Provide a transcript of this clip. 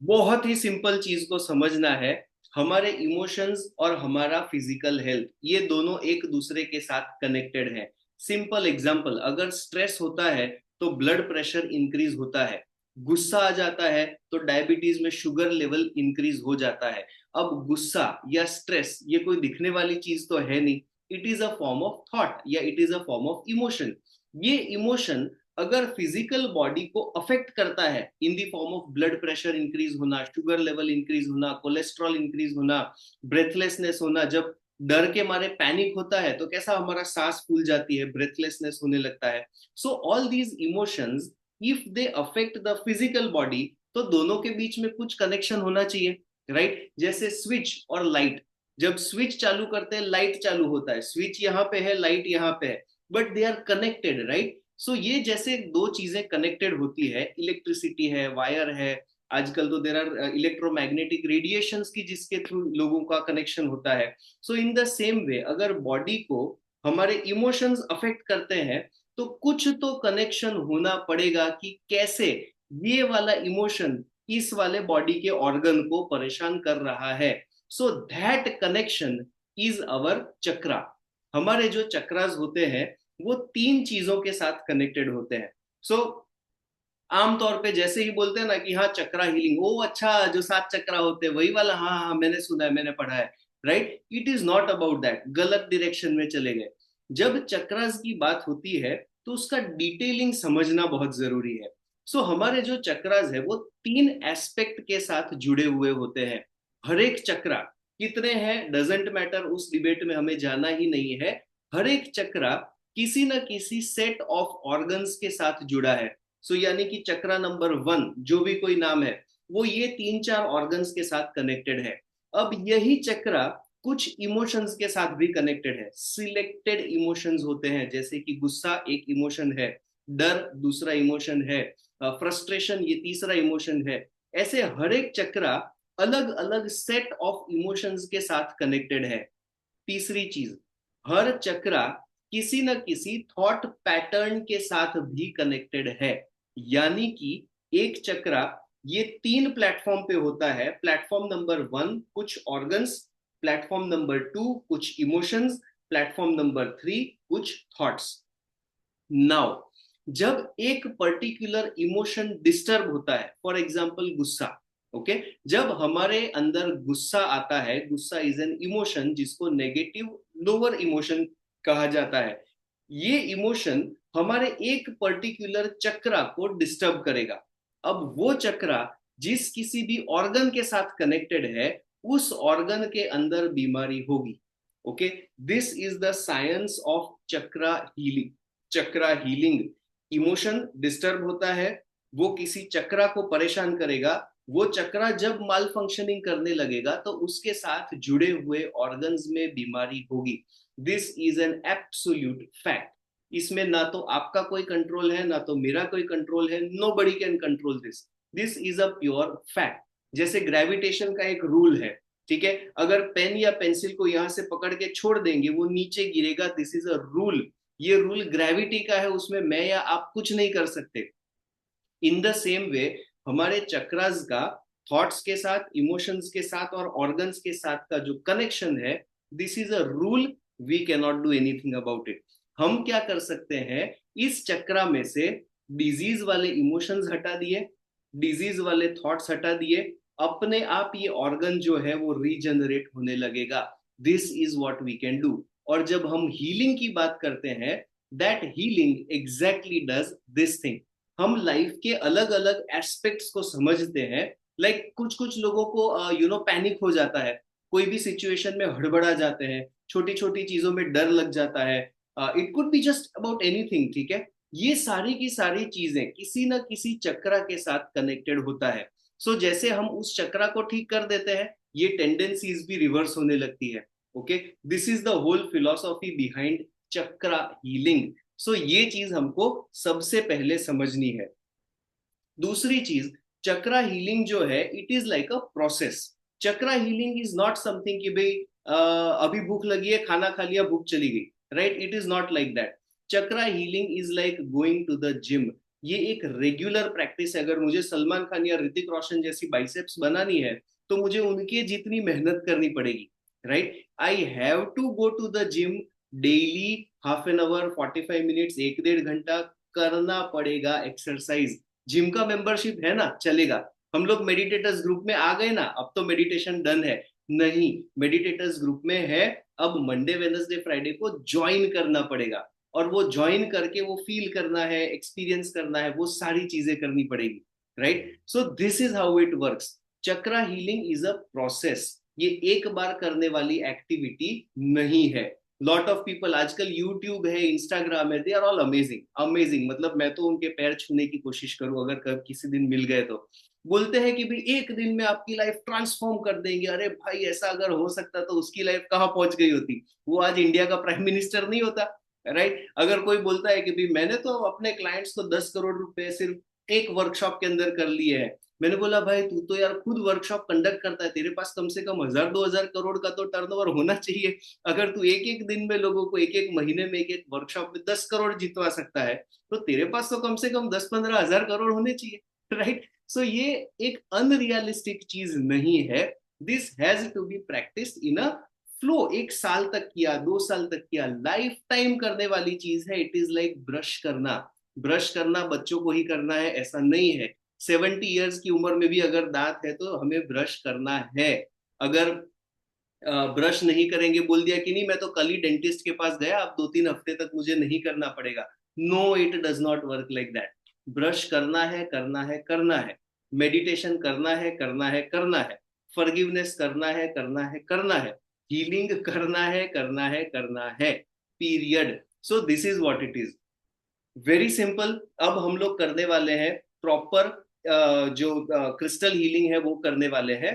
बहुत ही सिंपल चीज को समझना है। हमारे इमोशंस और हमारा फिजिकल हेल्थ ये दोनों एक दूसरे के साथ कनेक्टेड है। सिंपल एग्जांपल, अगर स्ट्रेस होता है तो ब्लड प्रेशर इंक्रीज होता है, गुस्सा आ जाता है तो डायबिटीज में शुगर लेवल इंक्रीज हो जाता है। अब गुस्सा या स्ट्रेस ये कोई दिखने वाली चीज तो है नहीं, it is a form of thought या it is a form of emotion. ये इमोशन अगर फिजिकल बॉडी को अफेक्ट करता है in the form of blood pressure increase होना, शुगर लेवल इंक्रीज होना, कोलेस्ट्रॉल इंक्रीज होना, ब्रेथलेसनेस होना, जब डर के मारे पैनिक होता है तो कैसा हमारा सांस फूल जाती है, ब्रेथलेसनेस होने लगता है। So all these emotions if they affect the physical body तो दोनों के बीच में कुछ कनेक्शन होना चाहिए, राइट? जैसे स्विच और लाइट, जब स्विच चालू करते हैं लाइट चालू होता है, स्विच यहाँ पे है लाइट यहाँ पे है, but they are connected, right? So ये जैसे दो चीजें कनेक्टेड होती है, इलेक्ट्रिसिटी है, वायर है, आजकल तो देर आर इलेक्ट्रोमैग्नेटिक रेडिएशंस की जिसके थ्रू लोगों का कनेक्शन होता है। सो इन द सेम वे अगर बॉडी को हमारे इमोशंस अफेक्ट करते हैं तो कुछ तो कनेक्शन होना पड़ेगा कि कैसे ये वाला इमोशन इस वाले बॉडी के ऑर्गन को परेशान कर रहा है। So that connection is our chakra. हमारे जो चक्रास होते हैं वो तीन चीजों के साथ कनेक्टेड होते हैं। सो आमतौर पे जैसे ही बोलते हैं ना कि हाँ चक्रा हीलिंग, ओ अच्छा जो सात चक्रा होते हैं वही वाला, हाँ हाँ मैंने सुना है, मैंने पढ़ा है, right? It is not about that, गलत डायरेक्शन में चले गए। जब चक्रास की बात होती है तो उसका डिटेलिंग समझना बहुत जरूरी है। सो हमारे जो चक्रास है वो तीन एस्पेक्ट के साथ जुड़े हुए होते हैं। हर एक चक्रा कितने हैं डजेंट मैटर, उस डिबेट में हमें जाना ही नहीं है। हर एक चक्रा किसी न किसी सेट ऑफ ऑर्गन्स के साथ जुड़ा है। सो यानी कि चक्रा नंबर 1 जो भी कोई नाम है वो ये तीन चार ऑर्गन्स के साथ कनेक्टेड है। अब यही चक्रा कुछ इमोशंस के साथ भी कनेक्टेड है। सिलेक्टेड इमोशंस होते हैं, जैसे कि गुस्सा एक इमोशन है, डर दूसरा इमोशन है, फ्रस्ट्रेशन ये तीसरा इमोशन है। ऐसे हर एक चक्रा अलग अलग सेट ऑफ इमोशंस के साथ कनेक्टेड है। तीसरी चीज, हर चक्रा किसी न किसी थॉट पैटर्न के साथ भी कनेक्टेड है। यानी कि एक चक्रा ये तीन प्लेटफॉर्म पे होता है। प्लेटफॉर्म नंबर 1 कुछ ऑर्गन्स, प्लेटफॉर्म नंबर 2 कुछ इमोशंस, प्लेटफॉर्म नंबर 3 कुछ थॉट्स। नाउ जब एक पर्टिकुलर इमोशन डिस्टर्ब होता है, फॉर एग्जांपल गुस्सा, ओके जब हमारे अंदर गुस्सा आता है, गुस्सा इज एन इमोशन जिसको नेगेटिव लोअर इमोशन कहा जाता है। ये इमोशन हमारे एक पर्टिकुलर चक्रा को डिस्टर्ब करेगा। अब वो चक्रा जिस किसी भी ऑर्गन के साथ कनेक्टेड है उस ऑर्गन के अंदर बीमारी होगी। Okay, this is the science of chakra healing. Chakra healing, emotion disturb होता है, वो किसी चक्रा को परेशान करेगा, वो चक्रा जब माल फंक्शनिंग करने लगेगा तो उसके साथ जुड़े हुए ऑर्गन्स में बीमारी होगी। This is an absolute fact. इसमें ना तो आपका कोई कंट्रोल है ना तो मेरा कोई कंट्रोल है, nobody can control this. This is a pure fact. जैसे ग्रेविटेशन का एक रूल है, ठीक है, अगर पेन या पेंसिल को यहां से पकड़ के छोड़ देंगे वो नीचे गिरेगा, दिस इज अ रूल। ये रूल ग्रेविटी का है, उसमें मैं या आप कुछ नहीं कर सकते। इन द सेम वे हमारे चक्रास का थॉट्स के साथ, इमोशंस के साथ और ऑर्गन्स के साथ का जो कनेक्शन है, this is a rule, we can not do anything about it. हम क्या कर सकते हैं, इस चक्रा में से डिजीज वाले इमोशंस हटा दिए, डिजीज वाले थॉट्स हटा दिए, अपने आप ये ऑर्गन जो है वो रीजनरेट होने लगेगा। This is what we can do. और जब हम हीलिंग की बात करते हैं, that healing exactly does this thing. हम लाइफ के अलग अलग एस्पेक्ट्स को समझते हैं। लाइक कुछ कुछ लोगों को पैनिक हो जाता है, कोई भी सिचुएशन में हड़बड़ा जाते हैं, छोटी छोटी चीजों में डर लग जाता है। It could be just about anything, ठीक है। ये सारी की सारी चीजें किसी ना किसी चक्रा के साथ कनेक्टेड होता है। सो जैसे हम उस चक्रा को ठीक कर देते हैं ये टेंडेंसीज भी रिवर्स होने लगती है। Okay, this is the whole philosophy behind chakra healing. So ये चीज हमको सबसे पहले समझनी है। दूसरी चीज, चक्रा हीलिंग जो है it is like a process. Chakra healing is not something कि भाई अभी भूख लगी है खाना खा लिया भूख चली गई, right? It is not like that. Chakra healing is like going to the gym. ये एक रेगुलर प्रैक्टिस है। अगर मुझे सलमान खान या ऋतिक रोशन जैसी बाइसेप्स बनानी है तो मुझे उनके जितनी मेहनत करनी पड़ेगी, right? I have to go to the gym daily, half an hour, 45 minutes, 1 1.5 घंटा करना पड़ेगा एक्सरसाइज। जिम का मेंबरशिप है ना, चलेगा। हम लोग मेडिटेटर्स ग्रुप में आ गए ना, अब तो मेडिटेशन डन है। नहीं, मेडिटेटर्स ग्रुप में है, अब मंडे वेडनेसडे फ्राइडे को ज्वाइन करना पड़ेगा, और वो ज्वाइन करके वो फील करना है, एक्सपीरियंस करना है, वो सारी चीजें करनी पड़ेगी, right? So this is how it works. Chakra healing is a process, ये एक बार करने वाली एक्टिविटी नहीं है। लॉट ऑफ पीपल, आजकल यूट्यूब है, इंस्टाग्राम है, they are all amazing amazing, मतलब मैं तो उनके पैर छूने की कोशिश करूं अगर कब किसी दिन मिल गए तो। बोलते हैं कि भाई एक दिन में आपकी लाइफ ट्रांसफॉर्म कर देंगे। अरे भाई, ऐसा अगर हो सकता तो उसकी लाइफ कहाँ पहुंच गई होती, वो आज इंडिया का प्राइम मिनिस्टर नहीं होता, राइट? अगर कोई बोलता है कि भाई मैंने तो अपने क्लाइंट्स को 10 करोड़ रुपए सिर्फ एक वर्कशॉप के अंदर कर लिए हैं, मैंने बोला भाई तू तो यार खुद वर्कशॉप कंडक्ट करता है, तेरे पास कम से कम 1,000 2,000 करोड़ का तो टर्नओवर होना चाहिए। अगर तू एक एक दिन में लोगों को, एक एक महीने में, एक एक वर्कशॉप में 10 करोड़ जितवा सकता है, तो तेरे पास तो कम से कम 10 15 हजार करोड़ होने चाहिए, राइट? सो ये एक अनरियलिस्टिक चीज नहीं है। This has to be practice in a flow. 1 साल तक किया, 2 साल तक किया, लाइफ टाइम करने वाली चीज है। इट इज लाइक ब्रश करना। ब्रश करना बच्चों को ही करना है ऐसा नहीं है। 70 ईयर्स की उम्र में भी अगर दांत है तो हमें ब्रश करना है। अगर ब्रश नहीं करेंगे, बोल दिया कि नहीं मैं तो कल ही डेंटिस्ट के पास गया, अब 2 3 हफ्ते तक मुझे नहीं करना पड़ेगा, no, it does not work like that. Brush करना है, करना है, करना है। मेडिटेशन करना है, करना है, करना है। फॉरगिवनेस करना है, करना है, करना है। हीलिंग करना है, करना है, करना है, period. So this is what it is, very simple. अब हम लोग करने वाले हैं प्रॉपर जो क्रिस्टल हीलिंग है वो करने वाले हैं।